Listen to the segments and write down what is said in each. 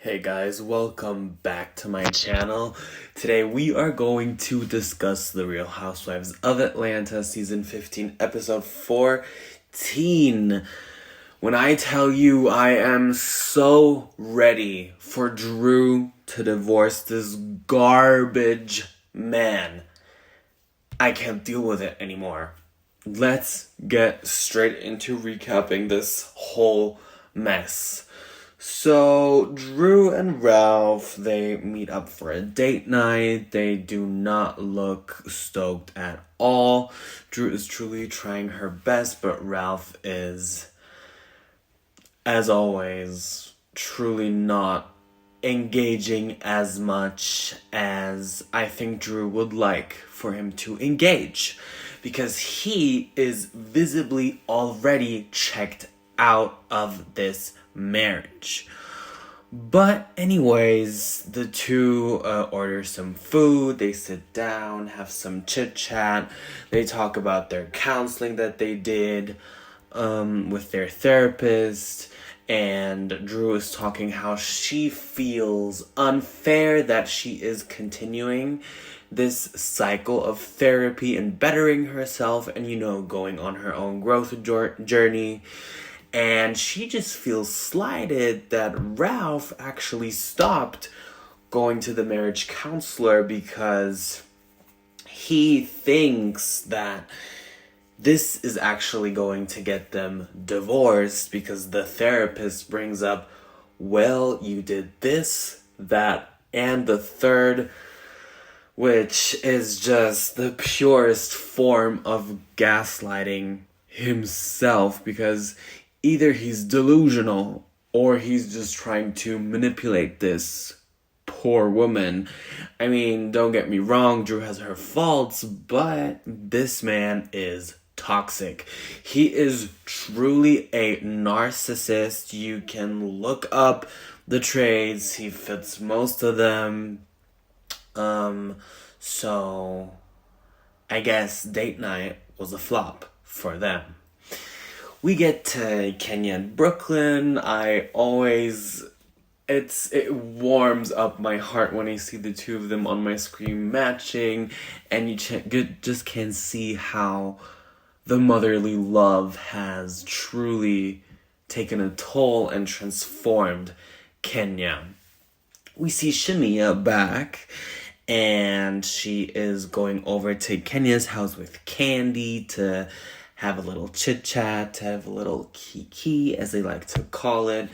Hey guys, welcome back to my channel. Today we are going to discuss The Real Housewives of Atlanta Season 15, Episode 14. When I tell you I am so ready for Drew to divorce this garbage man, I can't deal with it anymore. Let's get straight into recapping this whole mess. So, Drew and Ralph, they meet up for a date night. They do not look stoked at all. Drew is truly trying her best, but Ralph is, as always, truly not engaging as much as I think Drew would like for him to engage. Because he is visibly already checked out of this marriage. But anyways, the two order some food, they sit down, have some chit chat, they talk about their counseling that they did with their therapist, and Drew is talking how she feels unfair that she is continuing this cycle of therapy and bettering herself and, going on her own growth journey. And she just feels slighted that Ralph actually stopped going to the marriage counselor because he thinks that this is actually going to get them divorced because the therapist brings up, well, you did this, that, and the third, which is just the purest form of gaslighting himself, because either he's delusional or he's just trying to manipulate this poor woman. I mean, don't get me wrong, Drew has her faults, but this man is toxic. He is truly a narcissist. You can look up the traits. He fits most of them. So I guess date night was a flop for them. We get to Kenya and Brooklyn. It warms up my heart when I see the two of them on my screen matching, and you just can see how the motherly love has truly taken a toll and transformed Kenya. We see Shamia back, and she is going over to Kenya's house with Candy to have a little chit-chat, to have a little kiki, as they like to call it.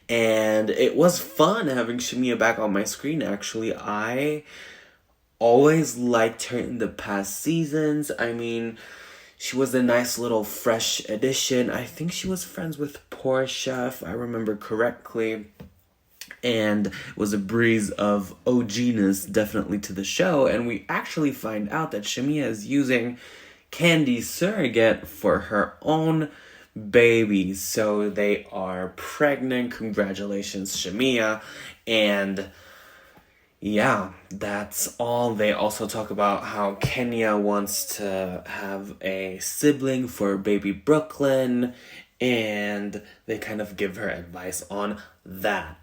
And it was fun having Shamia back on my screen, actually. I always liked her in the past seasons. I mean, she was a nice little fresh addition. I think she was friends with Portia, if I remember correctly. And it was a breeze of OG-ness definitely to the show. And we actually find out that Shamia is using Candy's surrogate for her own baby. So they are pregnant. Congratulations, Shamia. And yeah, that's all. They also talk about how Kenya wants to have a sibling for baby Brooklyn, and they kind of give her advice on that.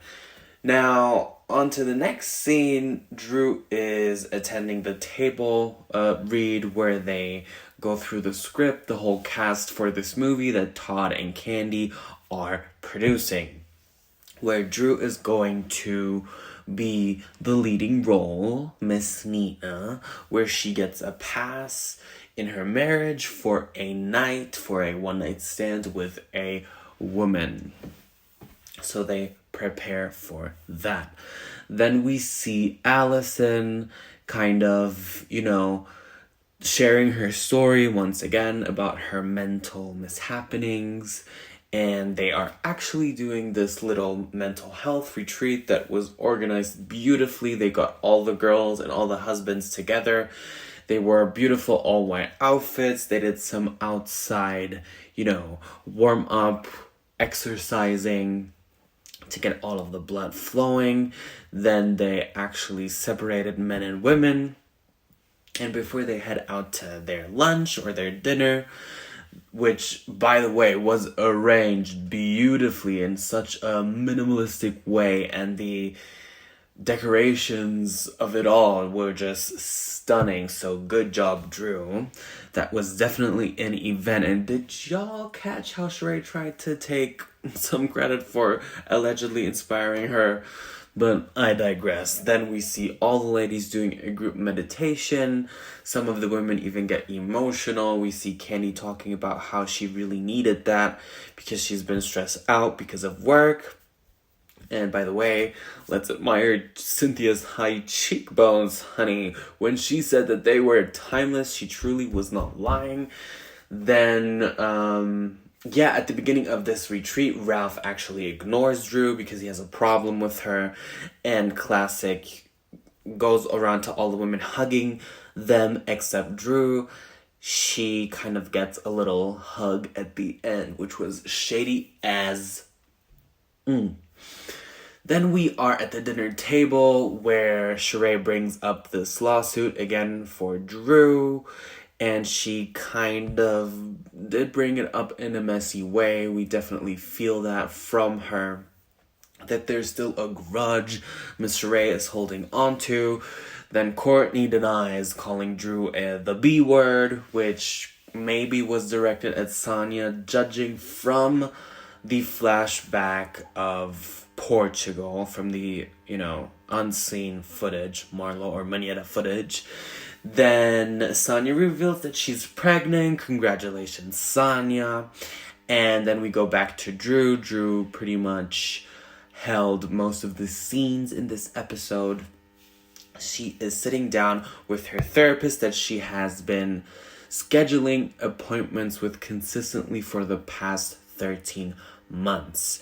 Now, on to the next scene. Drew is attending the table read where they go through the script, the whole cast for this movie that Todd and Candy are producing, where Drew is going to be the leading role, Miss Nina, where she gets a pass in her marriage for a one-night stand with a woman. So they prepare for that. Then we see Allison kind of, sharing her story once again about her mental mishappenings. And they are actually doing this little mental health retreat that was organized beautifully. They got all the girls and all the husbands together. They wore beautiful all-white outfits. They did some outside, warm-up, exercising to get all of the blood flowing. Then they actually separated men and women. And before they head out to their lunch or their dinner, which, by the way, was arranged beautifully in such a minimalistic way, and the decorations of it all were just stunning. So good job, Drew. That was definitely an event. And did y'all catch how Sheree tried to take some credit for allegedly inspiring her? But I digress. Then we see all the ladies doing a group meditation. Some of the women even get emotional. We see Candy talking about how she really needed that because she's been stressed out because of work. And by the way, let's admire Cynthia's high cheekbones, honey. When she said that they were timeless, she truly was not lying. Then, at the beginning of this retreat, Ralph actually ignores Drew because he has a problem with her. And Classic goes around to all the women hugging them except Drew. She kind of gets a little hug at the end, which was shady as... Then we are at the dinner table where Sheree brings up this lawsuit again for Drew. And she kind of did bring it up in a messy way. We definitely feel that from her. That there's still a grudge Miss Sheree is holding on to. Then Courtney denies calling Drew the B word, which maybe was directed at Sonia, judging from the flashback of Portugal, from the, unseen footage, Marlo or Manietta footage. Then Sonia reveals that she's pregnant. Congratulations, Sonia. And then we go back to Drew. Drew pretty much held most of the scenes in this episode. She is sitting down with her therapist that she has been scheduling appointments with consistently for the past 13 months.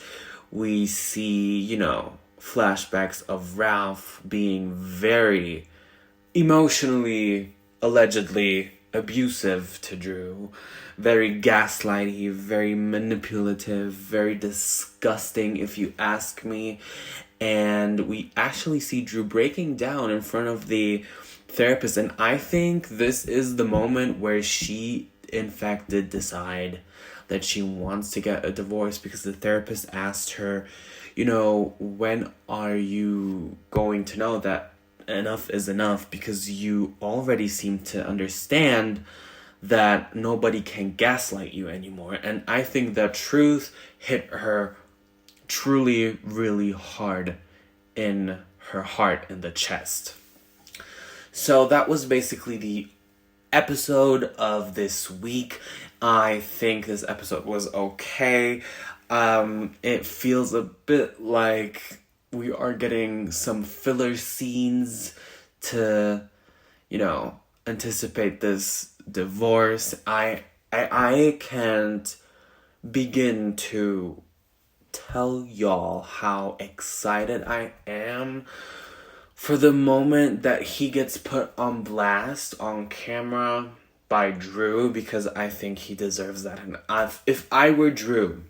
We see, flashbacks of Ralph being very emotionally, allegedly abusive to Drew. Very gaslighty, very manipulative, very disgusting if you ask me. And we actually see Drew breaking down in front of the therapist. And I think this is the moment where she, in fact, did decide that she wants to get a divorce, because the therapist asked her, when are you going to know that enough is enough? Because you already seem to understand that nobody can gaslight you anymore. And I think that truth hit her truly, really hard in her heart, in the chest. So that was basically the episode of this week. I think this episode was okay. It feels a bit like we are getting some filler scenes to, anticipate this divorce. I can't begin to tell y'all how excited I am for the moment that he gets put on blast on camera by Drew, because I think he deserves that. And if I were Drew,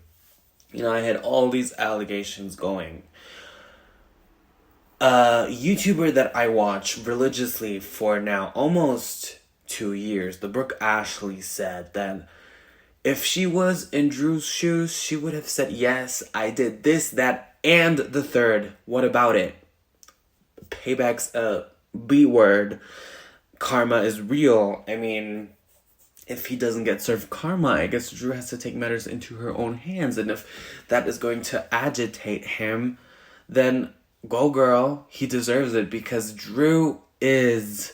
I had all these allegations going. A YouTuber that I watch religiously for now almost 2 years, the Brooke Ashley, said that if she was in Drew's shoes, she would have said, yes, I did this, that, and the third. What about it? Payback's a B word. Karma is real. I mean, if he doesn't get served karma, I guess Drew has to take matters into her own hands. And if that is going to agitate him, then go girl. He deserves it, because Drew is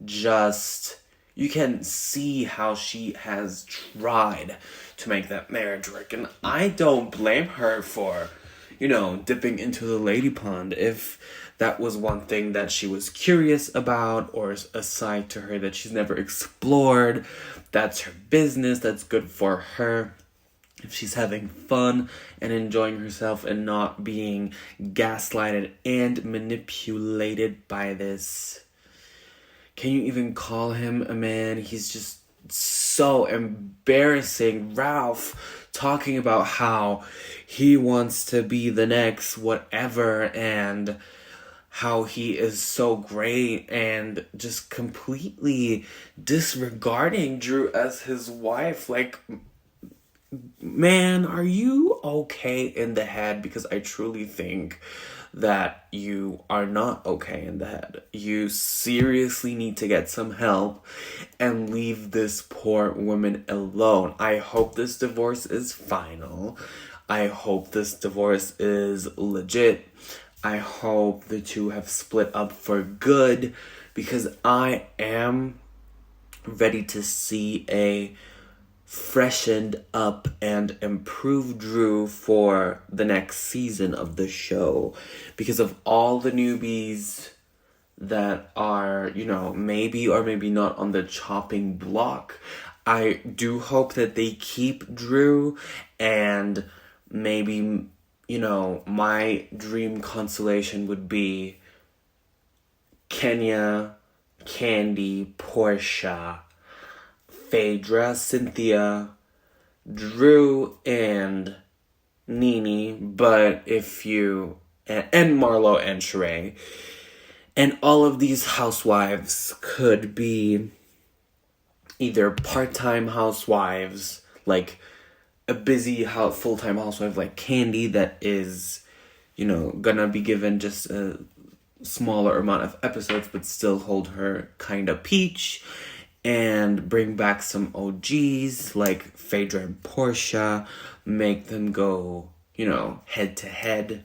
just... You can see how she has tried to make that marriage work. And I don't blame her for, dipping into the lady pond. If that was one thing that she was curious about, or a side to her that she's never explored, that's her business. That's good for her. If she's having fun and enjoying herself and not being gaslighted and manipulated by this... Can you even call him a man? He's just so embarrassing. Ralph talking about how he wants to be the next whatever, and how he is so great and just completely disregarding Drew as his wife. Like, man, are you okay in the head? Because I truly think that you are not okay in the head. You seriously need to get some help and leave this poor woman alone. I hope this divorce is final. I hope this divorce is legit. I hope the two have split up for good, because I am ready to see a freshened up and improved Drew for the next season of the show, because of all the newbies that are, maybe or maybe not on the chopping block. I do hope that they keep Drew, and maybe, my dream constellation would be Kenya, Candy, Portia, Phaedra, Cynthia, Drew, and Nene, but and Marlo and Sheree. And all of these housewives could be either part-time housewives, like a busy full-time housewife like Candy that is, gonna be given just a smaller amount of episodes but still hold her kind of peach, and bring back some OGs like Phaedra and Portia, make them go, head to head.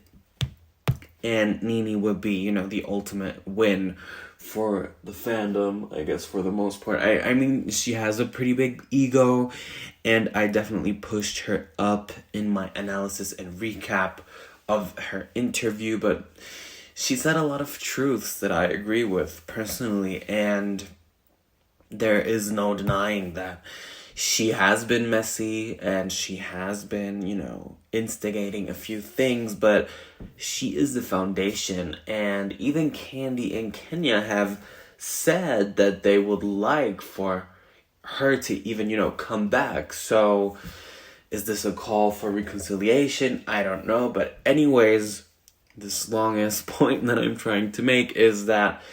And Nene would be, the ultimate win for the fandom, I guess, for the most part. I mean, she has a pretty big ego, and I definitely pushed her up in my analysis and recap of her interview, but she said a lot of truths that I agree with personally, and there is no denying that she has been messy and she has been, instigating a few things, but she is the foundation. And even Candy and Kenya have said that they would like for her to even, come back. So is this a call for reconciliation? I don't know. But anyways, this longest point that I'm trying to make is that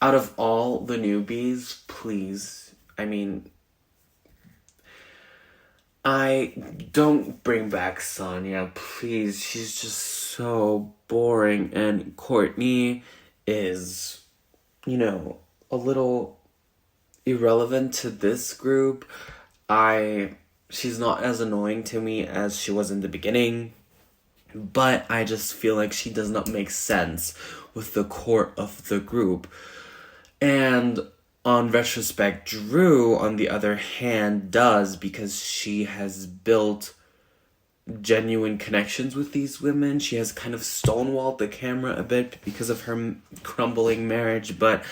out of all the newbies, please, I don't bring back Sonia, please. She's just so boring. And Courtney is, a little irrelevant to this group. She's not as annoying to me as she was in the beginning, but I just feel like she does not make sense with the core of the group. And on retrospect, Drew, on the other hand, does, because she has built genuine connections with these women. She has kind of stonewalled the camera a bit because of her crumbling marriage, but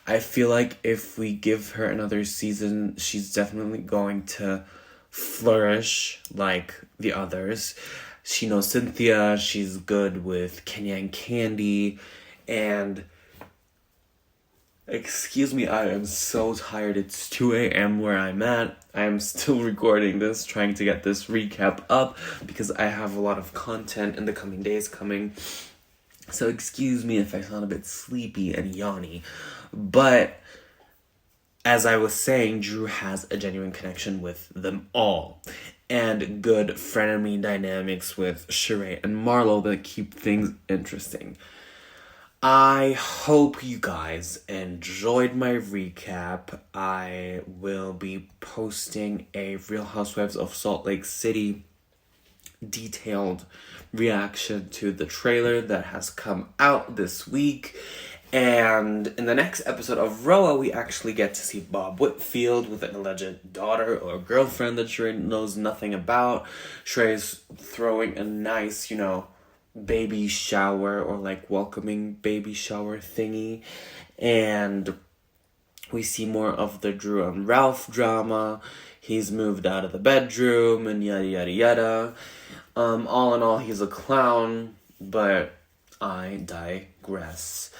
I feel like if we give her another season, she's definitely going to flourish like the others. She knows Cynthia, she's good with Kenya and Candy, and excuse me, I am so tired. It's 2 a.m. where I'm at. I am still recording this, trying to get this recap up, because I have a lot of content in the coming days coming. So excuse me if I sound a bit sleepy and yawny. But as I was saying, Drew has a genuine connection with them all, and good frenemy dynamics with Sheree and Marlo that keep things interesting. I hope you guys enjoyed my recap. I will be posting a Real Housewives of Salt Lake City detailed reaction to the trailer that has come out this week. And in the next episode of Roa, we actually get to see Bob Whitfield with an alleged daughter or girlfriend that Sheree knows nothing about. Sheree's throwing a nice, baby shower or like welcoming baby shower thingy. And we see more of the Drew and Ralph drama. He's moved out of the bedroom and yada yada yada. All in all, he's a clown, but I digress.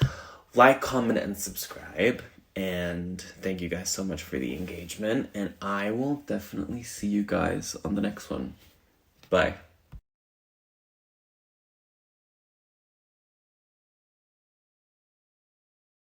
Like, comment, and subscribe. And thank you guys so much for the engagement. And I will definitely see you guys on the next one. Bye.